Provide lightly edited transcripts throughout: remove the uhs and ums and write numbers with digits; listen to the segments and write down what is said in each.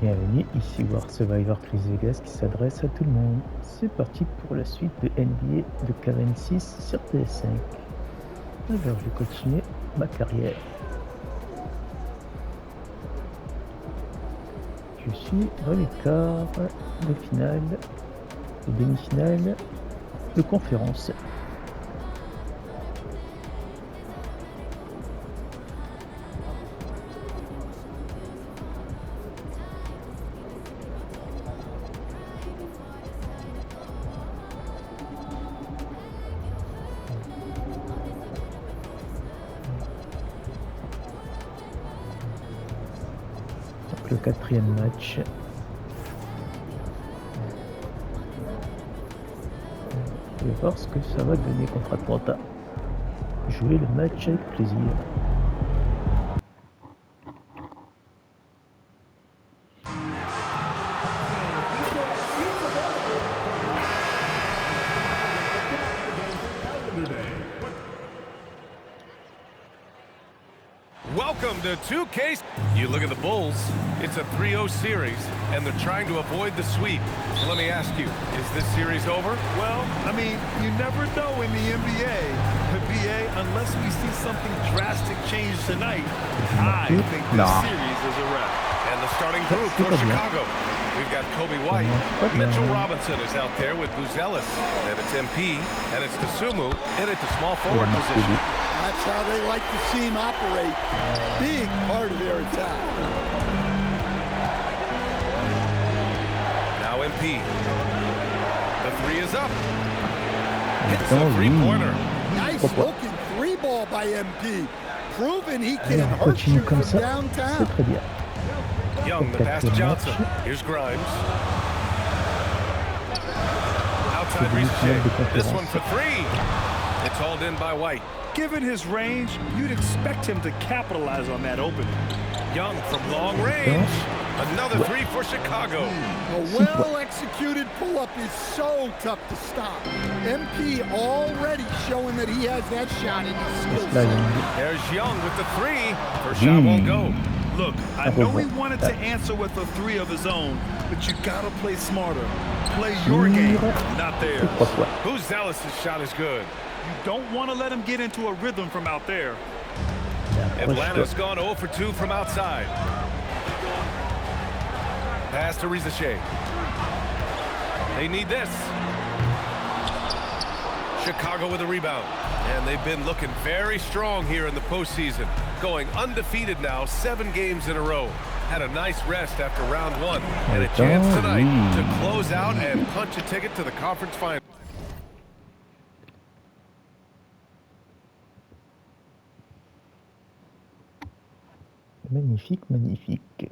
Bienvenue, ici War Survivor Chris Vegas qui s'adresse à tout le monde. C'est parti pour la suite de NBA de K26 sur PS5. Alors je vais continuer ma carrière. Je suis dans les quarts de finale, de demi-finale de conférence. Le quatrième match. Je vais voir ce que ça va donner contre Atlanta. Jouer le match avec plaisir. Welcome to 2K. You look at the Bulls, it's a 3-0 series, and they're trying to avoid the sweep. So let me ask you, is this series over? Well, I mean, you never know in the NBA. The BA, unless we see something drastic change tonight, I think this series is a wrap. And the starting group for Chicago. We've got Kobe White. Mitchell Robinson is out there with Buzelis. And it's MP, and it's Tasumu in at the small forward position. That's how they like to see him operate. Big part of their attack. Now MP. The three is up. It's a three-pointer. Nice looking three ball by MP. Proving he can hurt you from downtown. Young, the pass to Johnson. Here's Grimes. Outside Ricochet. This one for three. It's hauled in by White. Given his range, you'd expect him to capitalize on that opening. Young from long range. Another three for Chicago. A well-executed pull-up is so tough to stop. MP already showing that he has that shot in his skill set. There's Young with the three. First shot won't go. Look, I know he wanted to answer with a three of his own, but you gotta play smarter. Play your game, not theirs. Buzelis' shot is good. You don't want to let him get into a rhythm from out there. Atlanta's gone 0 for 2 from outside. Pass to Ricochet. They need this. Chicago with a rebound. And they've been looking very strong here in the postseason. Going undefeated now, 7 games in a row. Had a nice rest after round 1. And a chance tonight to close out and punch a ticket to the conference final. Magnifique, magnifique.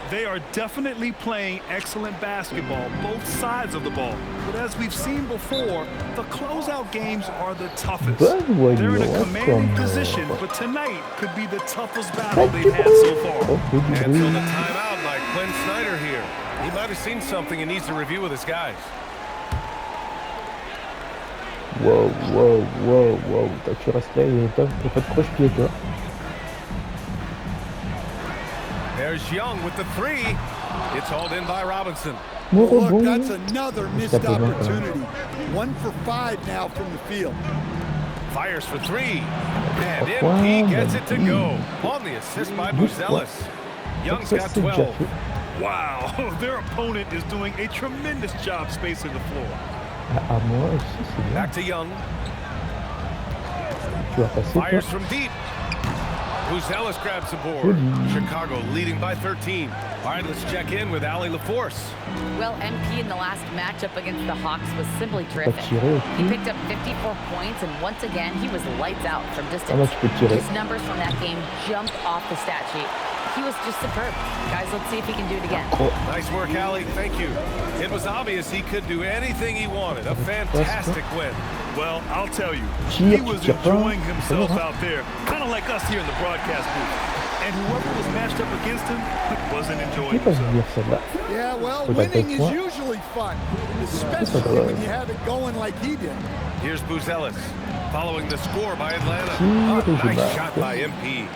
They are definitely playing excellent basketball, both sides of the ball. But as we've seen before, the closeout games are the toughest. They're in a commanding position, but tonight could be the toughest battle they've had so far. And fill the timeout like Quinn Snyder here. He might have seen something and needs to review with his guys. Wow, wow, wow, wow. Tu restes là et t'as pas de croche-pied, toi. There's Young with the three. It's hauled in by Robinson. Look, that's another missed opportunity. 1 for 5 now from the field. Fires for three. And MP gets it to go. On the assist by Buzelis. Young's got 12. Wow, their opponent is doing a tremendous job spacing the floor. Back to Young. Fires from deep. Buzelis grabs the board. Chicago leading by 13. All right, let's check in with Allie LaForce. Well, MP in the last matchup against the Hawks was simply terrific. He picked up 54 points, and once again, he was lights out from distance. His numbers from that game jumped off the stat sheet. He was just superb. Guys, let's see if he can do it again. Nice work, Allie. Thank you. It was obvious he could do anything he wanted. A fantastic win. Well, I'll tell you, he was enjoying himself out there, kind of like us here in the broadcast booth. And whoever was matched up against him wasn't enjoying himself. Yeah, well, winning is usually fun, especially when you have it going like he did. Here's Buzelis, following the score by Atlanta. Oh, nice shot by MP.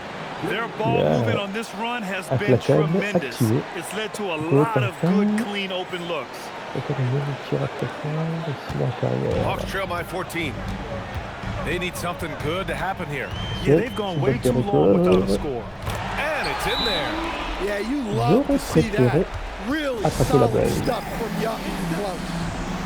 Their ball movement on this run has been tremendous. It's led to a lot of good, clean, open looks. Hawks trail by 14. They need something good to happen here. Yeah, they've gone way too long without a score. And it's in there. Yeah, you love to see that. Really solid stuff from Young and close.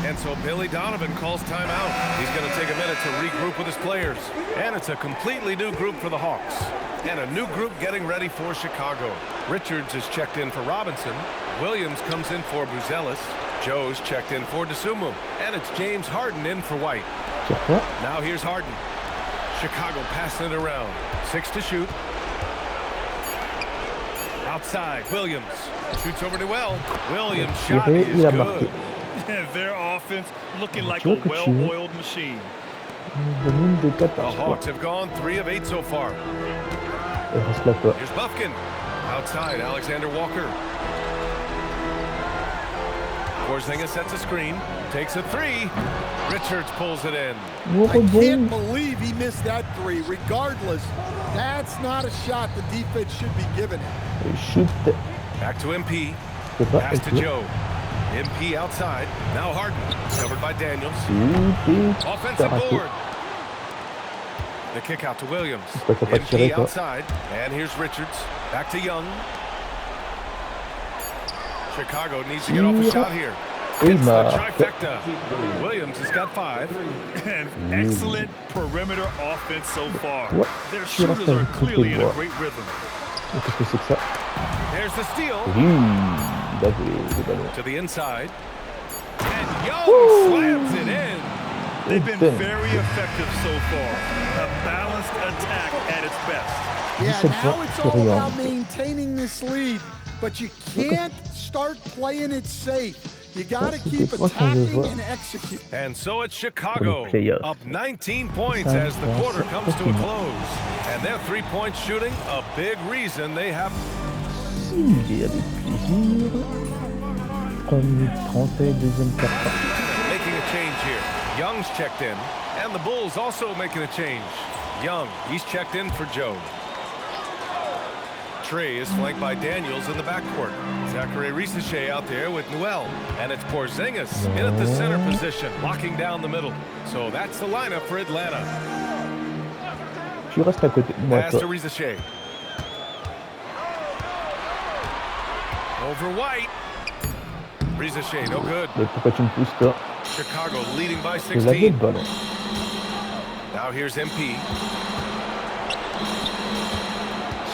And so Billy Donovan calls timeout. He's going to take a minute to regroup with his players. And it's a completely new group for the Hawks. And a new group getting ready for Chicago. Richards is checked in for Robinson. Williams comes in for Buzelis. Joe's checked in for DeSumo. And it's James Harden in for White. Now here's Harden. Chicago passing it around. 6 to shoot. Outside, Williams. Shoots over to Well. Williams' shot is good. Their offense looking like a well-oiled machine. The Hawks have gone 3 of 8 so far. Here's Bufkin. Outside, Alexander Walker. Porzingis sets a screen. Takes a 3. Richards pulls it in. I can't believe he missed that 3. Regardless, that's not a shot the defense should be giving him. Back to MP. Pass to Joe. MP outside. Now Harden. Covered by Daniels. Offensive board. The kick out to Williams. MP outside. And here's Richards. Back to Young. Chicago needs to get off a shot here. It's the trifecta. Williams has got 5. And excellent perimeter offense so far. Their shooters are clearly in a great rhythm. There's the steal. To the inside. And Young slams it in. They've been very effective so far. A balanced attack at its best. Yeah, now it's all about maintaining this lead. But you can't start playing it safe. You got to keep attacking and execute. And so it's Chicago, up 19 points as the quarter comes to a close. And their three-point shooting, a big reason they have... Making a change here. Young's checked in. And the Bulls also making a change. Young, he's checked in for Joe. Trey is flanked by Daniels in the backcourt. Zachary Risache out there with Noel. And it's Porzingis in at the center position, locking down the middle. So that's the lineup for Atlanta. Pass to Risache. Over White. Risache, no good. Chicago leading by 16. Now here's MP.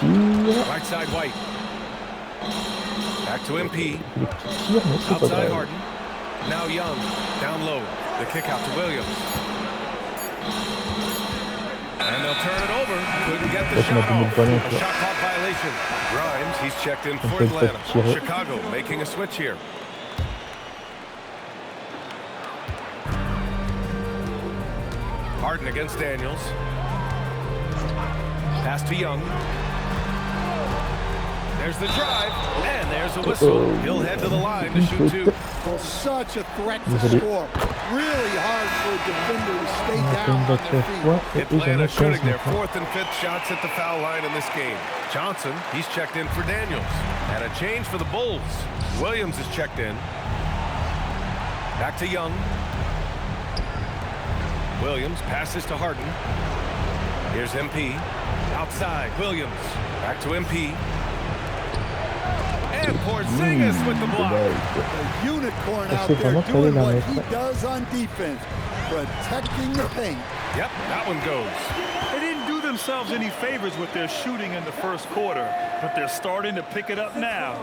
Right side White. Back to MP. Outside Harden. Now Young. Down low. The kick out to Williams. And they'll turn it over. Couldn't get the shot off. A shot clock violation. Grimes, he's checked in for Atlanta. Chicago making a switch here. Harden against Daniels. Pass to Young. There's the drive, and there's a whistle. He'll head to the line to shoot 2. Such a threat to score. Really hard for a defender to stay down on their feet. Atlanta shooting their 4th and 5th shots at the foul line in this game. Johnson, he's checked in for Daniels. And a change for the Bulls. Williams is checked in. Back to Young. Williams passes to Harden. Here's MP. Outside, Williams. Back to MP. And Porzingis with the block. A unicorn out there doing what he does on defense. Protecting the paint. Yep, that one goes. They didn't do themselves any favors with their shooting in the first quarter, but they're starting to pick it up now.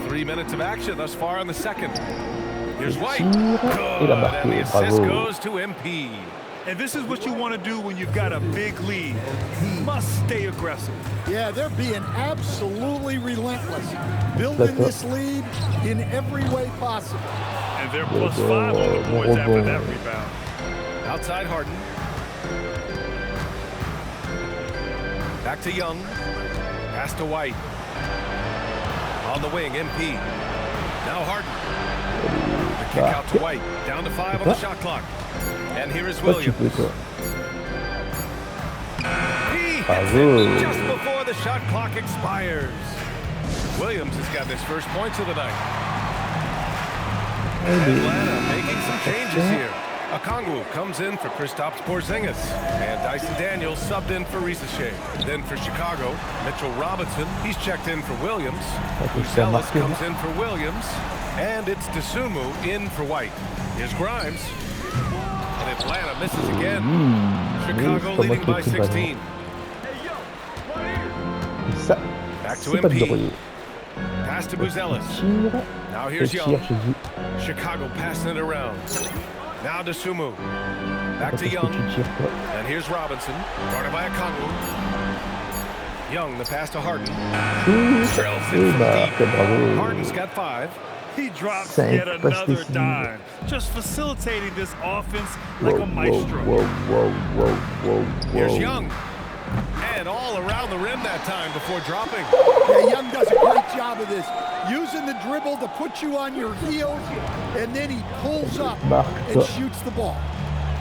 3 minutes of action thus far in the second. Here's White. Good, and the assist goes to MP. And this is what you want to do when you've got a big lead. You must stay aggressive. Yeah, they're being absolutely relentless. Building this lead in every way possible. And they're +5 on the boards after that rebound. Outside Harden. Back to Young. Pass to White. On the wing, MP. Now Harden. The kick out to White. Down to 5 on the shot clock. And here is Williams. He hits it just before the shot clock expires. Williams has got his first points of the night. Atlanta making some changes here. Okongwu comes in for Kristaps Porzingis, and Dyson Daniels subbed in for Risache. Then for Chicago, Mitchell Robinson, he's checked in for Williams. Buzelis comes in for Williams, and it's Dosunmu in for White. Here's Grimes, and Atlanta misses again. Chicago leading by 16. Back to MP. Pass to Buzelis. Now here's Young. Chicago passing it around. Now Dosunmu. Back to Young. And here's Robinson. Guarded by Okongwu. Young, the pass to Harden. Trails in from deep. Harden's got 5. He drops yet another dime. Just facilitating this offense like a maestro. Here's Young. And all around the rim that time before dropping. Yeah, Young does a great job of this. Using the dribble to put you on your heels, and then he pulls up and shoots the ball.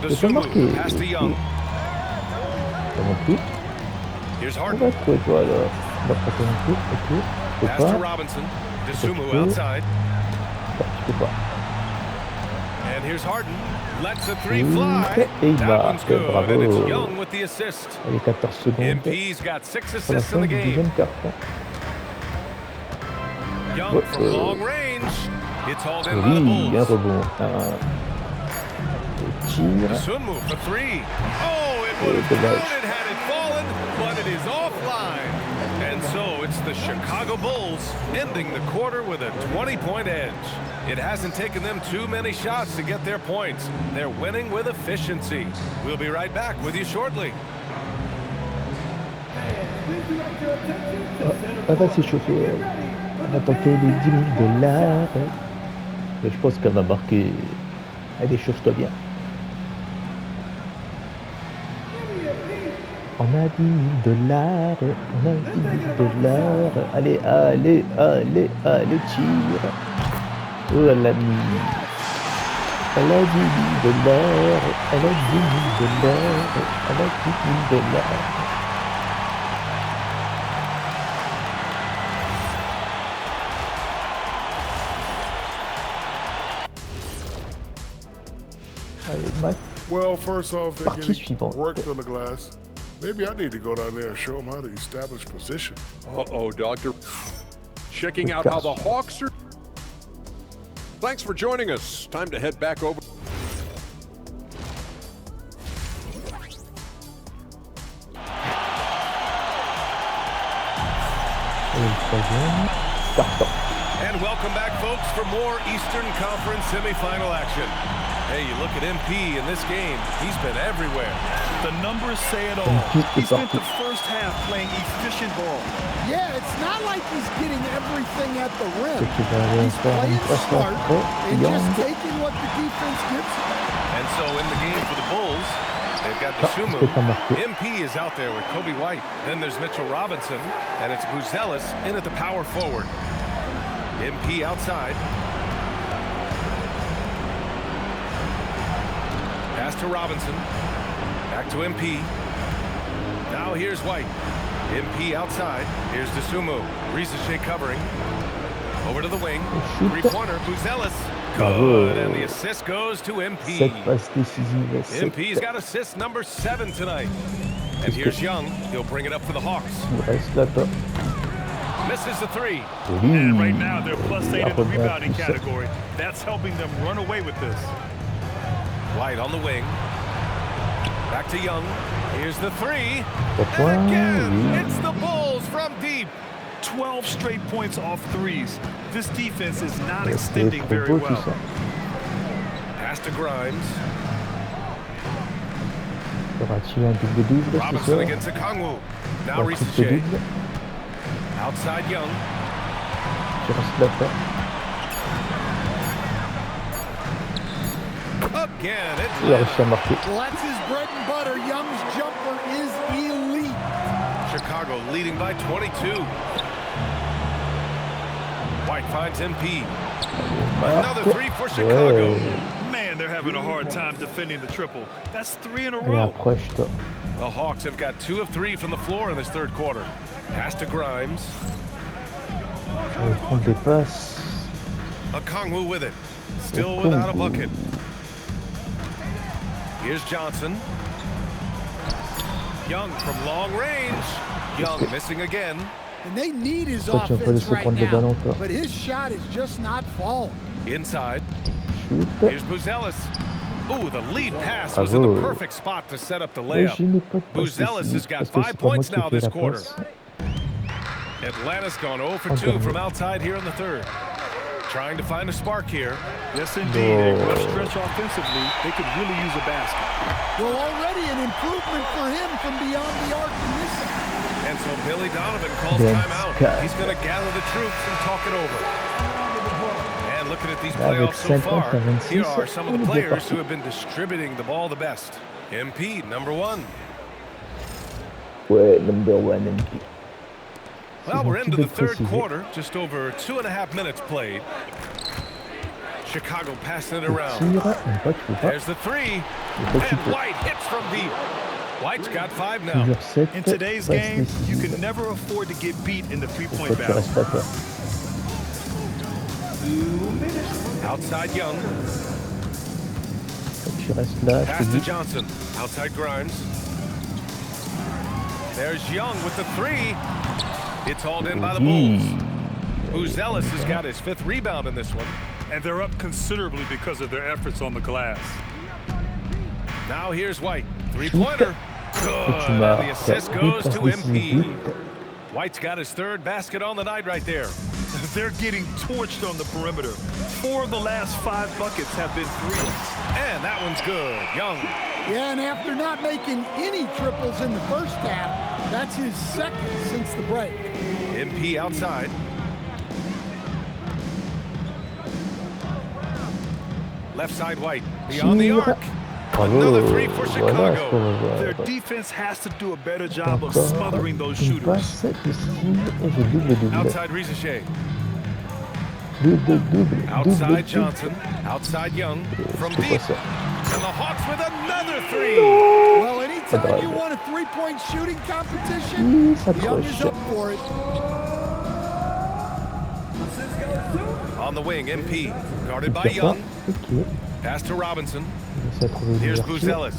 Dosunmu, pass to Young. Here's Harden. Pass to Robinson. Dosunmu outside. And here's Harden. Lets a 3 fly. That one's good, and it's Young with the assist. MP's got 6 assists in the game. Young from long range. It's hauled in by the Bulls. Dosunmu for 3. Oh, it would have counted had it fallen, but it is offline. And so it's the Chicago Bulls ending the quarter with a 20-point edge. It hasn't taken them too many shots to get their points. They're winning with efficiency. We'll be right back with you shortly. Elle va s'échauffer. On va tenter les $10 000. Je pense qu'elle va marquer. Allez, chauffe-toi bien. On a $10 000. On a $10 000. Allez, allez, allez, allez, tire. Oh, elle a mis. Elle a $10 000. Elle a $10 000. Elle a $10 000. Well, first off, they're Partie getting suivante. worked on the glass. Maybe I need to go down there and show them how to establish position. Uh-oh, Doctor. Checking out how the Hawks are. Thanks for joining us. Time to head back over. And welcome back, folks, for more Eastern Conference semifinal action. Hey, you look at MP in this game, he's been everywhere. The numbers say it all. He spent the first half playing efficient ball. Yeah, it's not like he's getting everything at the rim. He's playing smart and just taking what the defense gives him. And so in the game for the Bulls, they've got Dosunmu. MP is out there with Kobe White. Then there's Mitchell Robinson, and it's Buzelis in at the power forward. MP outside. Pass to Robinson. Back to MP. Now here's White. MP outside. Here's Dosunmu. Risache covering. Over to the wing. 3-pointer. Buzelis. Good. And the assist goes to MP. MP's got assist number 7 tonight. And here's Young. He'll bring it up for the Hawks. Misses the 3. And right now they're +8 in the rebounding category. That's helping them run away with this. White on the wing. Back to Young. Here's the 3. And again, it's the Bulls from deep. 12 straight points off threes. This defense is not extending very well. Pass to Grimes. Robinson against Okongwu. Now Risache. Outside Young. Again, it That's his bread and butter. Young's jumper is elite. Chicago leading by 22. White finds MP. Another 3 for Chicago. Man, they're having a hard time defending the triple. That's 3 in a row. The Hawks have got 2 of 3 from the floor in this third quarter. Pass to Grimes. Prendre des passes. Okongwu with it. Still without a bucket. Here's Johnson. Young from long range. Young missing again. And they need his offense right now, but his shot is just not falling. Inside. Here's Buzelis. Ooh, the lead pass was in the perfect spot to set up the layup. Buzelis has got 5 points now this quarter. Atlanta's gone 0 for 2 from outside here in the third. Trying to find a spark here. Yes, indeed. A rough stretch offensively. They could really use a basket. Well, already an improvement for him from beyond the arc in this side. And so Billy Donovan calls timeout. He's going to gather the troops and talk it over. And looking at these playoffs so far, here are some of the players who have been distributing the ball the best. MP, number 1. Ouais, number 1 MP. Well, we're into the third quarter, just over 2.5 minutes played. Chicago passing it around. There's the 3. And White hits from deep. White's got 5 now. In today's game, you can never afford to get beat in the three-point battle. Outside Young. Pass to Johnson. Outside Grimes. There's Young with the 3. It's hauled in by the Bulls. Buzelis has got his 5th rebound in this one. And they're up considerably because of their efforts on the glass. Now here's White. 3-pointer. Good. And the assist goes to MP. White's got his 3rd basket on the night right there. They're getting torched on the perimeter. 4 of the last 5 buckets have been 3s. And that one's good. Young. Yeah, and after not making any triples in the first half, that's his 2nd since the break. MP outside. Left side White. Beyond the arc. Another 3 for Chicago. Their defense has to do a better job of smothering those shooters. Outside Rizichet. Outside Johnson. Outside Young. From deep. And the Hawks with another 3. Well, anytime you want a 3-point shooting competition, Young is up for it. On the wing, MP. Guarded by Young. Pass to Robinson. Here's Buzelis.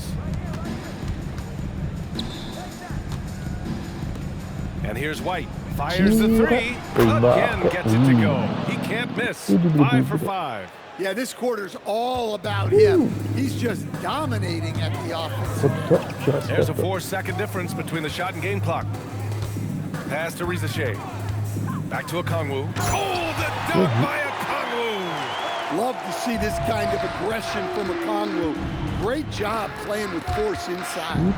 And here's White. Fires the 3. Again gets it to go. He can't miss. 5 for 5. Yeah, this quarter's all about him. He's just dominating at the offense. There's a 4-second difference between the shot and game clock. Pass to Rizichet. Back to Okongwu. Oh, the dunk by Okongwu. Love to see this kind of aggression from Okongwu. Great job playing with force inside.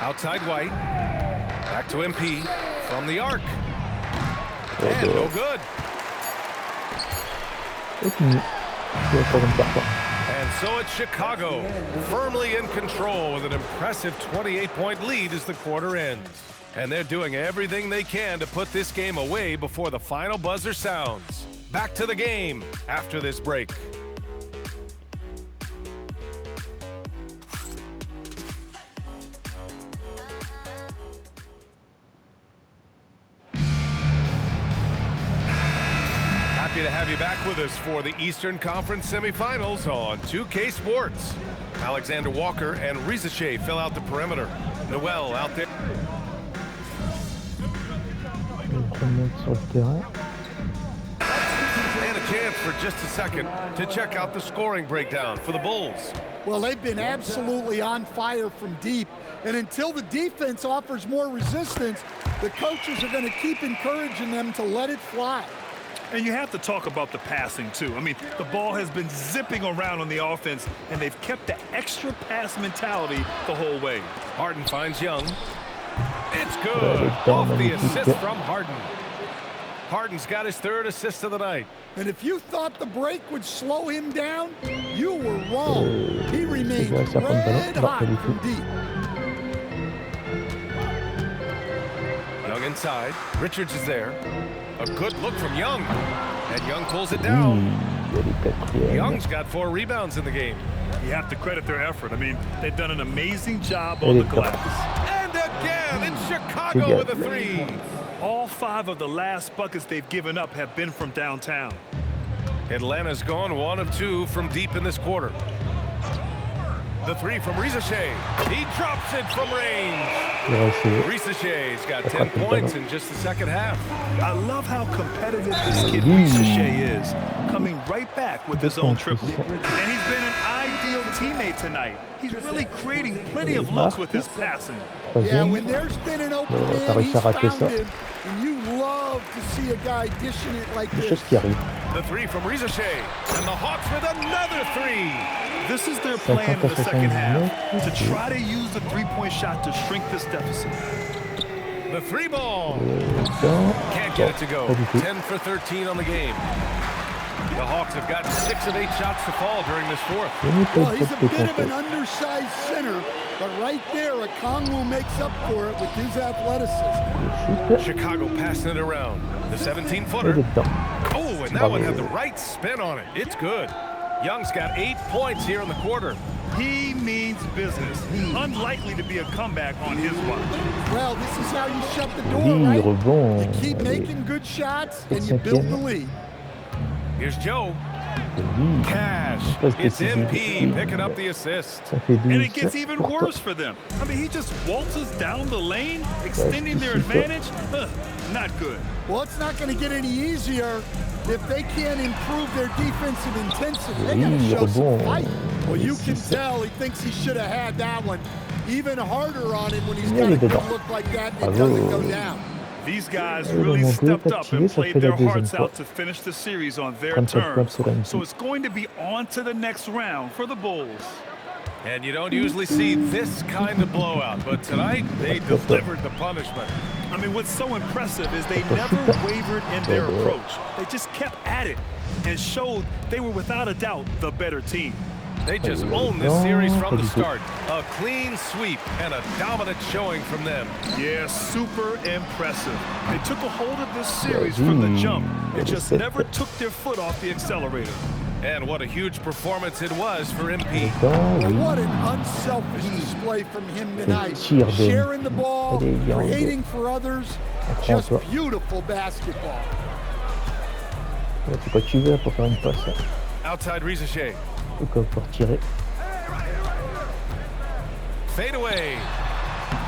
Outside White. Back to MP. From the arc. And no good. And so it's Chicago, firmly in control with an impressive 28-point lead as the quarter ends. And they're doing everything they can to put this game away before the final buzzer sounds. Back to the game after this break. Happy to have you back with us for the Eastern Conference semifinals on 2K Sports. Alexander Walker and Rizichet fill out the perimeter. Noel out there. And a chance for just a second to check out the scoring breakdown for the Bulls. Well, they've been absolutely on fire from deep. And until the defense offers more resistance, the coaches are going to keep encouraging them to let it fly. And you have to talk about the passing, too. I mean, the ball has been zipping around on the offense, and they've kept the extra pass mentality the whole way. Harden finds Young. It's good. Off the assist from Harden. Harden's got his 3rd assist of the night. And if you thought the break would slow him down, you were wrong. He remains red hot from deep. Young inside. Richards is there. A good look from Young. And Young pulls it down. Young's got 4 rebounds in the game. You have to credit their effort. I mean, they've done an amazing job on the glass. And again, it's Chicago with a 3. All 5 of the last buckets they've given up have been from downtown. Atlanta's gone 1 of 2 from deep in this quarter. The 3 from Rizichet. He drops it from range. Rizichet's got 10 points in just the second half. I love how competitive this kid Rizichet is, coming right back with his own triple. And he's been an ideal teammate tonight. He's really creating plenty of looks with his passing. Yeah, when there's been an open man, he's found him. And you love to see a guy dishing it like this. The 3 from Rizichet. And the Hawks with another 3. This is their plan in the second half, to try to use the three-point shot to shrink this deficit. The 3 ball. Can't get it to go. 10 for 13 on the game. The Hawks have gotten 6 of 8 shots to fall during this fourth. Well, he's a bit of an undersized center, but right there, Okongwu makes up for it with his athleticism. Chicago passing it around. The 17-footer. Oh, and that one had the right spin on it. It's good. Young's got 8 points here in the quarter. He means business. Unlikely to be a comeback on his watch. Well, this is how you shut the door, right? You keep making good shots, and you build the lead. Here's Joe. Cash. It's MP picking up the assist. And it gets even worse for them. I mean, he just waltzes down the lane, extending their advantage. Not good. Well, it's not going to get any easier if they can't improve their defensive intensity. They got to show some fight. Well, you can tell he thinks he should have had that one even harder on him when he's got a good look like that and it doesn't go down. These guys really stepped up and played their hearts out to finish the series on their terms. So it's going to be on to the next round for the Bulls. And you don't usually see this kind of blowout, but tonight they delivered the punishment. I mean, what's so impressive is they never wavered in their approach. They just kept at it and showed they were without a doubt the better team. They just owned this series from the start. A clean sweep and a dominant showing from them. Yeah, super impressive. They took a hold of this series from the jump and just never took their foot off the accelerator. And what a huge performance it was for MP. And what an unselfish display from him tonight. Sharing the ball, creating for others. Just beautiful basketball. Outside Rizichet. Fade away.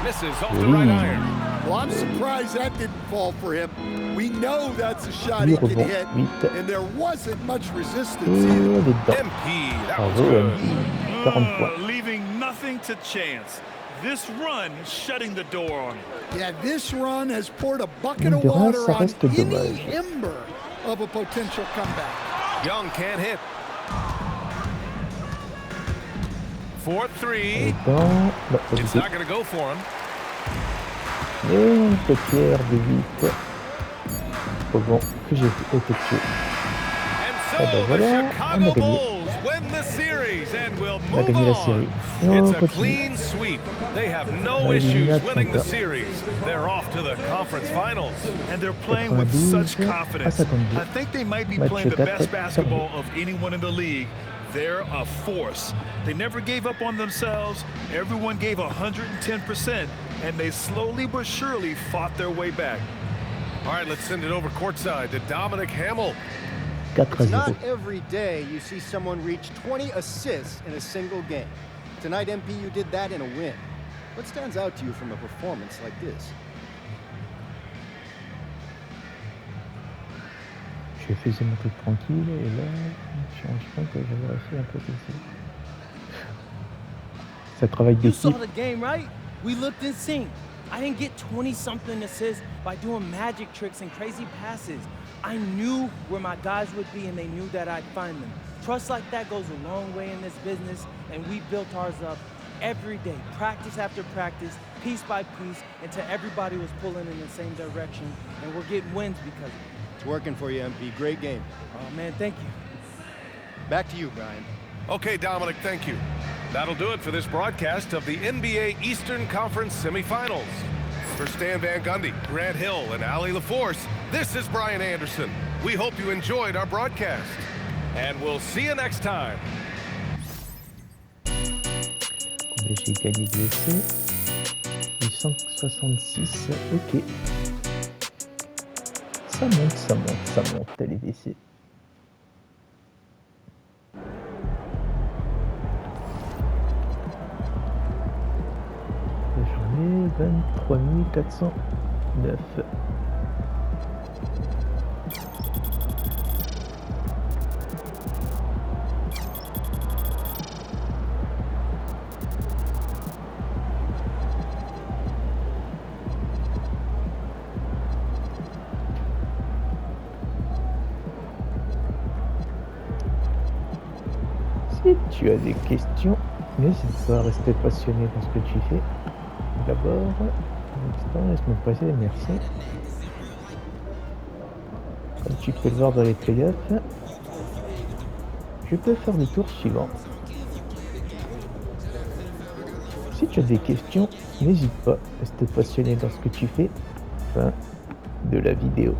Misses off the right iron. Well, I'm surprised that didn't fall for him. We know that's a shot he can hit, and there wasn't much resistance either. MP, that was good. Leaving nothing to chance. This run shutting the door on him. Yeah, this run has poured a bucket of water on any ember of a potential comeback. Young can't hit. 4-3. It's not going to go for him. And so the Chicago Bulls win the series and will move on. It's a clean sweep. They have no issues winning the series. They're off to the conference finals. And they're playing with such confidence. I think they might be playing the best basketball of anyone in the league. They're a force. They never gave up on themselves. Everyone gave 110%, and they slowly but surely fought their way back. All right, let's send it over courtside to Dominic Hamill. It's not every day you see someone reach 20 assists in a single game. Tonight, MP, you did that in a win. What stands out to you from a performance like this? Je faisais mon truc tranquille et là, je me rends compte que j'avais fait un peu ici. Ça travaille d'équipe. You saw the game, right? We looked in sync. I didn't get 20-something assists by doing magic tricks and crazy passes. I knew where my guys would be, and they knew that I'd find them. Trust like that goes a long way in this business, and we built ours up every day, practice after practice, piece by piece, until everybody was pulling in the same direction, and we're getting wins because of it. It's working for you, MP. Great game. Oh, man, thank you. Back to you, Brian. Okay, Dominic, thank you. That'll do it for this broadcast of the NBA Eastern Conference semifinals. For Stan Van Gundy, Grant Hill, and Ali LaForce, this is Brian Anderson. We hope you enjoyed our broadcast. And we'll see you next time. J'ai gagné de l'essai. 866, ok. Ça monte les essais. J'en ai 23 409. Si tu as des questions, n'hésite pas à rester passionné dans ce que tu fais. D'abord, un instant, laisse-moi passer, merci. Comme tu peux le voir dans les playoffs, je peux faire le tour suivant. Si tu as des questions, n'hésite pas à rester passionné dans ce que tu fais. Fin de la vidéo.